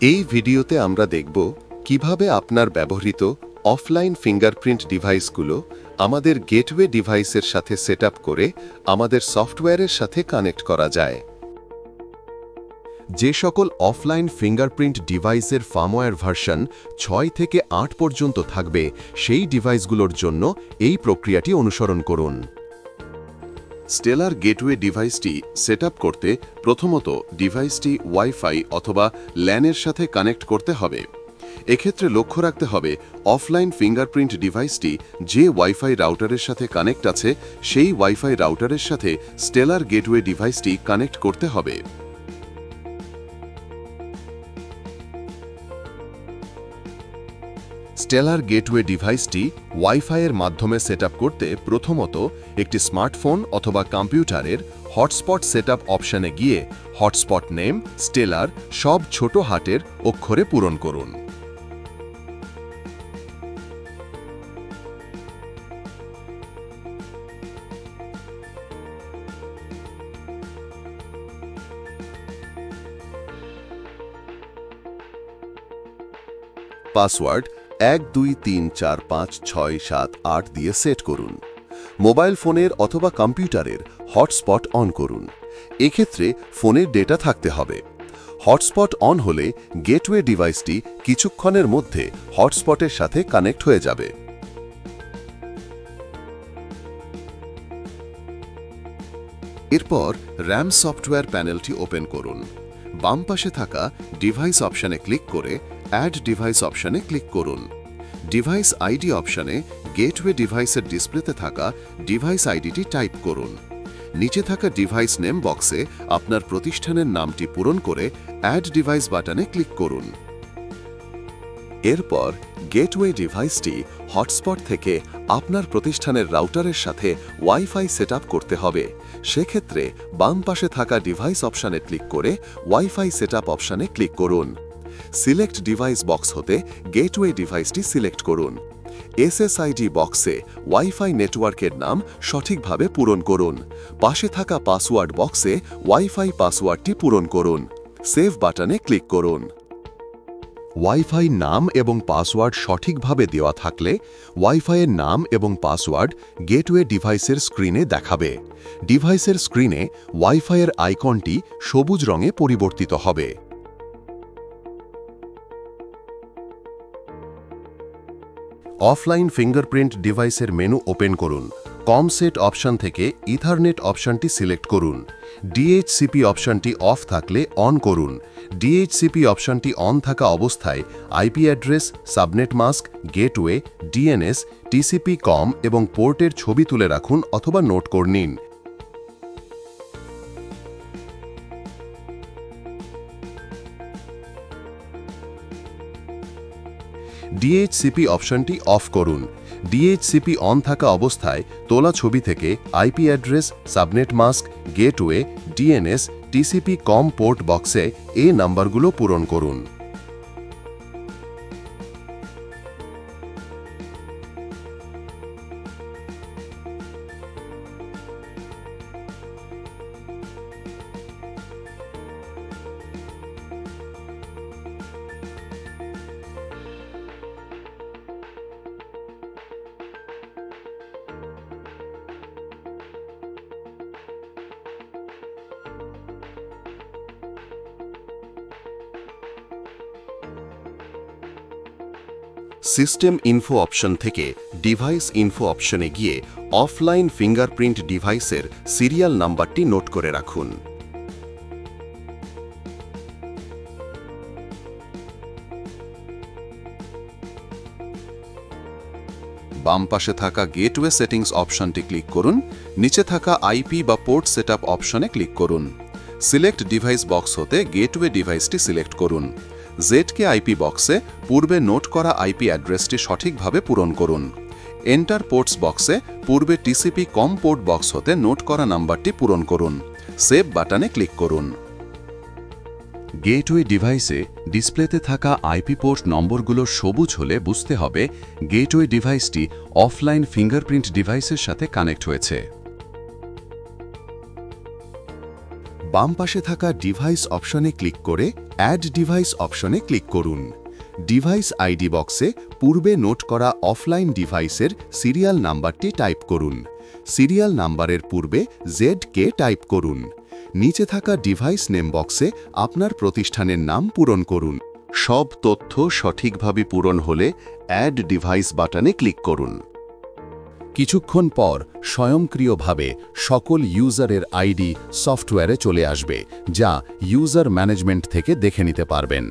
এই ভিডিওতে আমরা দেখব কিভাবে আপনার ব্যবহৃত অফলাইন ফিঙ্গারপ্রিন্ট ডিভাইসগুলো আমাদের গেটওয়ে ডিভাইসের সাথে সেটআপ করে আমাদের সফটওয়্যারের সাথে কানেক্ট করা যায়। যে সকল অফলাইন ফিঙ্গারপ্রিন্ট ডিভাইসের ফার্মওয়্যার ভার্সন 6 থেকে 8 পর্যন্ত থাকবে, সেই ডিভাইসগুলোর জন্য এই প্রক্রিয়াটি অনুসরণ করুন। স্টেলার গেটওয়ে ডিভাইসটি সেটআপ করতে প্রথমত ডিভাইসটি ওয়াইফাই অথবা ল্যানের সাথে কানেক্ট করতে হবে। এক্ষেত্রে লক্ষ্য রাখতে হবে অফলাইন ফিঙ্গারপ্রিন্ট ডিভাইসটি যে ওয়াইফাই রাউটারের সাথে কানেক্ট আছে সেই ওয়াইফাই রাউটারের সাথে স্টেলার গেটওয়ে ডিভাইসটি কানেক্ট করতে হবে। স্টেলার গেটওয়ে ডিভাইসটি ওয়াইফাইয়ের মাধ্যমে সেটআপ করতে প্রথমত একটি স্মার্টফোন অথবা কম্পিউটারের হটস্পট সেটআপ অপশনে গিয়ে হটস্পট নেম স্টেলার সব ছোট হাতের অক্ষরে পূরণ করুন। পাসওয়ার্ড 12345678 দিয়ে সেট করুন। মোবাইল ফোনের অথবা কম্পিউটারের হটস্পট অন করুন। এক্ষেত্রে ফোনের ডেটা থাকতে হবে। হটস্পট অন হলে গেটওয়ে ডিভাইসটি কিছুক্ষণের মধ্যে হটস্পটের সাথে কানেক্ট হয়ে যাবে। এরপর র্যাম সফটওয়্যার প্যানেলটি ওপেন করুন। বাম পাশে থাকা ডিভাইস অপশনে ক্লিক করে অ্যাড ডিভাইস অপশনে ক্লিক করুন। ডিভাইস আইডি অপশনে গেটওয়ে ডিভাইসের ডিসপ্লেতে থাকা ডিভাইস আইডিটি টাইপ করুন। নিচে থাকা ডিভাইস নেম বক্সে আপনার প্রতিষ্ঠানের নামটি পূরণ করে অ্যাড ডিভাইস বাটনে ক্লিক করুন। এরপর গেটওয়ে ডিভাইসটি হটস্পট থেকে আপনার প্রতিষ্ঠানের রাউটারের সাথে ওয়াইফাই সেটআপ করতে হবে। সেক্ষেত্রে বাম পাশে থাকা ডিভাইস অপশনে ক্লিক করে ওয়াইফাই সেটআপ অপশনে ক্লিক করুন। সিলেক্ট ডিভাইস বক্স হতে গেটওয়ে ডিভাইসটি সিলেক্ট করুন। এসএসআইডি বক্সে ওয়াইফাই নেটওয়ার্কের নাম সঠিকভাবে পূরণ করুন। পাশে থাকা পাসওয়ার্ড বক্সে ওয়াইফাই পাসওয়ার্ডটি পূরণ করুন। সেভ বাটনে ক্লিক করুন। ওয়াইফাই নাম এবং পাসওয়ার্ড সঠিকভাবে দেওয়া থাকলে ওয়াইফাইয়ের নাম এবং পাসওয়ার্ড গেটওয়ে ডিভাইসের স্ক্রিনে দেখাবে। ডিভাইসের স্ক্রিনে ওয়াইফাইয়ের আইকনটি সবুজ রঙে পরিবর্তিত হবে। অফলাইন ফিঙ্গারপ্রিন্ট ডিভাইসের মেনু ওপেন করুন। কমসেট অপশন থেকে ইথারনেট অপশনটি সিলেক্ট করুন। ডিএইচসিপি অপশনটি অফ থাকলে অন করুন। ডিএইচসিপি অপশনটি অন থাকা অবস্থায় IP address, subnet mask, gateway, DNS, TCP comm এবং পোর্টের ছবি তুলে রাখুন অথবা নোট করে নিন। ডিএইচসিপি অপশনটি অফ করুন। ডিএইচসিপি অন থাকা অবস্থায় তোলা ছবি থেকে IP address, subnet mask, gateway, DNS, TCP comm port বক্সে এই নাম্বারগুলো পূরণ করুন। সিস্টেম ইনফো অপশন থেকে ডিভাইস ইনফো অপশনে গিয়ে অফলাইন ফিঙ্গারপ্রিন্ট ডিভাইসের সিরিয়াল নাম্বারটি নোট করে রাখুন। বাম পাশে থাকা গেটওয়ে সেটিংস অপশনটি ক্লিক করুন। নিচে থাকা আইপি বা পোর্ট সেটআপ অপশনে ক্লিক করুন। সিলেক্ট ডিভাইস বক্স হতে গেটওয়ে ডিভাইসটি সিলেক্ট করুন। জেডকে আইপি বক্সে পূর্বে নোট করা আইপি অ্যাড্রেসটি সঠিকভাবে পূরণ করুন। এন্টার পোর্টস বক্সে পূর্বে টিসিপি কম পোর্ট বক্স হতে নোট করা নাম্বারটি পূরণ করুন। সেভ বাটনে ক্লিক করুন। গেটওয়ে ডিভাইসে ডিসপ্লেতে থাকা আইপি পোর্ট নম্বরগুলো সবুজ হলে বুঝতে হবে গেটওয়ে ডিভাইসটি অফলাইন ফিঙ্গারপ্রিন্ট ডিভাইসের সাথে কানেক্ট হয়েছে। বাম পাশে থাকা ডিভাইস অপশনে ক্লিক করে অ্যাড ডিভাইস অপশনে ক্লিক করুন। ডিভাইস আইডি বক্সে পূর্বে নোট করা অফলাইন ডিভাইসের সিরিয়াল নাম্বারটি টাইপ করুন। সিরিয়াল নাম্বারের পূর্বে ZK টাইপ করুন। নিচে থাকা ডিভাইস নেম বক্সে আপনার প্রতিষ্ঠানের নাম পূরণ করুন। সব তথ্য সঠিকভাবে পূরণ হলে অ্যাড ডিভাইস বাটনে ক্লিক করুন। কিছুক্ষণ পর স্বয়ংক্রিয়ভাবে সকল ইউজারের আইডি সফটওয়্যারে চলে আসবে, যা ইউজার ম্যানেজমেন্ট থেকে দেখে নিতে পারবেন।